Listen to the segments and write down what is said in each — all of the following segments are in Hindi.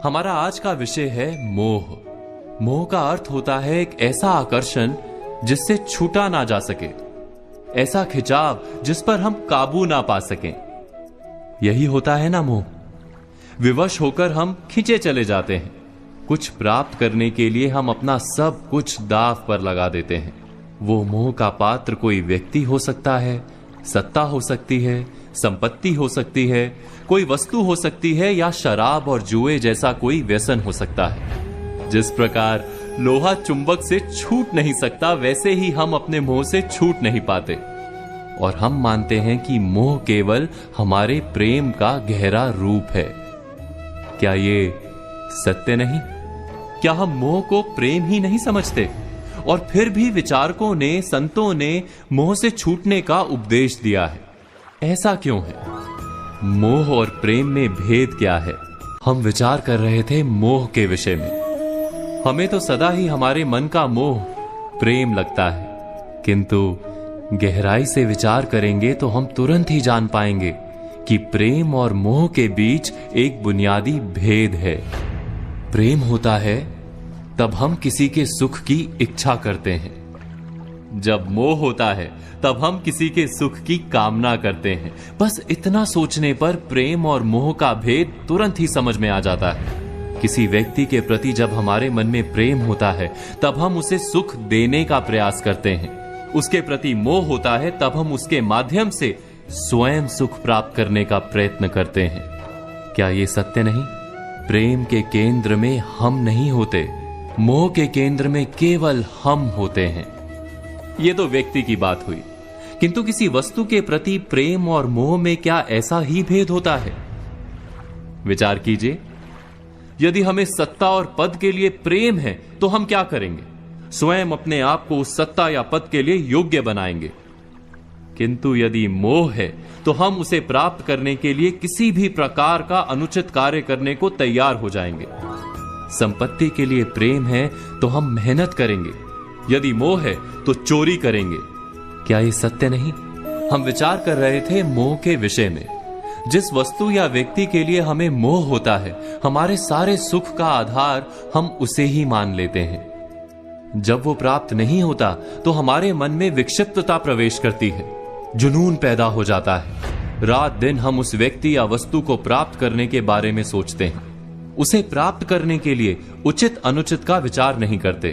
हमारा आज का विषय है मोह। मोह का अर्थ होता है एक ऐसा आकर्षण जिससे छूटा ना जा सके, ऐसा खिंचाव जिस पर हम काबू ना पा सकें। यही होता है ना मोह। विवश होकर हम खींचे चले जाते हैं। कुछ प्राप्त करने के लिए हम अपना सब कुछ दांव पर लगा देते हैं। वो मोह का पात्र कोई व्यक्ति हो सकता है, सत्ता हो सकती है, संपत्ति हो सकती है, कोई वस्तु हो सकती है, या शराब और जुए जैसा कोई व्यसन हो सकता है। जिस प्रकार लोहा चुंबक से छूट नहीं सकता, वैसे ही हम अपने मोह से छूट नहीं पाते। और हम मानते हैं कि मोह केवल हमारे प्रेम का गहरा रूप है। क्या ये सत्य नहीं? क्या हम मोह को प्रेम ही नहीं समझते? और फिर भी विचारकों ने, संतों ने मोह से छूटने का उपदेश दिया है। ऐसा क्यों है? मोह और प्रेम में भेद क्या है? हम विचार कर रहे थे मोह के विषय में। हमें तो सदा ही हमारे मन का मोह प्रेम लगता है, किंतु गहराई से विचार करेंगे तो हम तुरंत ही जान पाएंगे कि प्रेम और मोह के बीच एक बुनियादी भेद है। प्रेम होता है तब हम किसी के सुख की इच्छा करते हैं। जब मोह होता है तब हम किसी के सुख की कामना करते हैं। बस इतना सोचने पर प्रेम और मोह का भेद तुरंत ही समझ में आ जाता है। किसी व्यक्ति के प्रति जब हमारे मन में प्रेम होता है तब हम उसे सुख देने का प्रयास करते हैं। उसके प्रति मोह होता है तब हम उसके माध्यम से स्वयं सुख प्राप्त करने का प्रयत्न करते हैं। क्या ये सत्य नहीं? प्रेम के केंद्र में हम नहीं होते, मोह के केंद्र में केवल हम होते हैं। यह तो व्यक्ति की बात हुई, किंतु किसी वस्तु के प्रति प्रेम और मोह में क्या ऐसा ही भेद होता है? विचार कीजिए। यदि हमें सत्ता और पद के लिए प्रेम है तो हम क्या करेंगे? स्वयं अपने आप को उस सत्ता या पद के लिए योग्य बनाएंगे। किंतु यदि मोह है तो हम उसे प्राप्त करने के लिए किसी भी प्रकार का अनुचित कार्य करने को तैयार हो जाएंगे। संपत्ति के लिए प्रेम है तो हम मेहनत करेंगे, यदि मोह है तो चोरी करेंगे। क्या ये सत्य नहीं? हम विचार कर रहे थे मोह के विषय में। जिस वस्तु या व्यक्ति के लिए हमें मोह होता है, हमारे सारे सुख का आधार हम उसे ही मान लेते हैं। जब वो प्राप्त नहीं होता तो हमारे मन में विक्षिप्तता प्रवेश करती है, जुनून पैदा हो जाता है। रात दिन हम उस व्यक्ति या वस्तु को प्राप्त करने के बारे में सोचते हैं। उसे प्राप्त करने के लिए उचित अनुचित का विचार नहीं करते।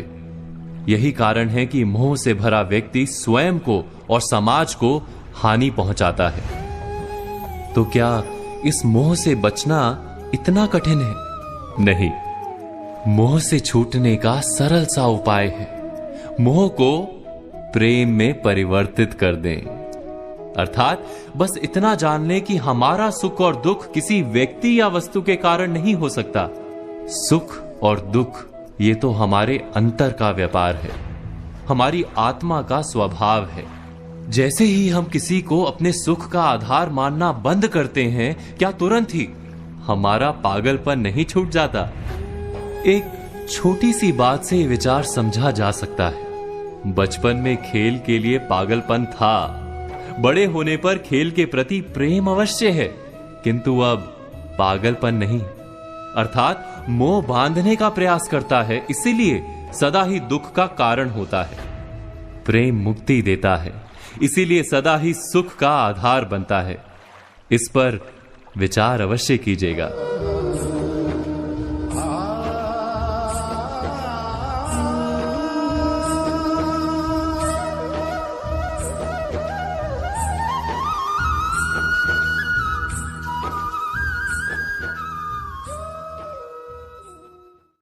यही कारण है कि मोह से भरा व्यक्ति स्वयं को और समाज को हानि पहुंचाता है। तो क्या इस मोह से बचना इतना कठिन है? नहीं। मोह से छूटने का सरल सा उपाय है। मोह को प्रेम में परिवर्तित कर दें। अर्थात बस इतना जान लें कि हमारा सुख और दुख किसी व्यक्ति या वस्तु के कारण नहीं हो सकता। सुख और दुख ये तो हमारे अंतर का व्यापार है, हमारी आत्मा का स्वभाव है। जैसे ही हम किसी को अपने सुख का आधार मानना बंद करते हैं, क्या तुरंत ही हमारा पागलपन नहीं छूट जाता? एक छोटी सी बात से विचार समझा जा सकता है। बचपन में खेल के लिए पागलपन था, बड़े होने पर खेल के प्रति प्रेम अवश्य है, किंतु अब पागलपन नहीं। अर्थात मोह बांधने का प्रयास करता है, इसीलिए सदा ही दुख का कारण होता है। प्रेम मुक्ति देता है, इसीलिए सदा ही सुख का आधार बनता है। इस पर विचार अवश्य कीजिएगा।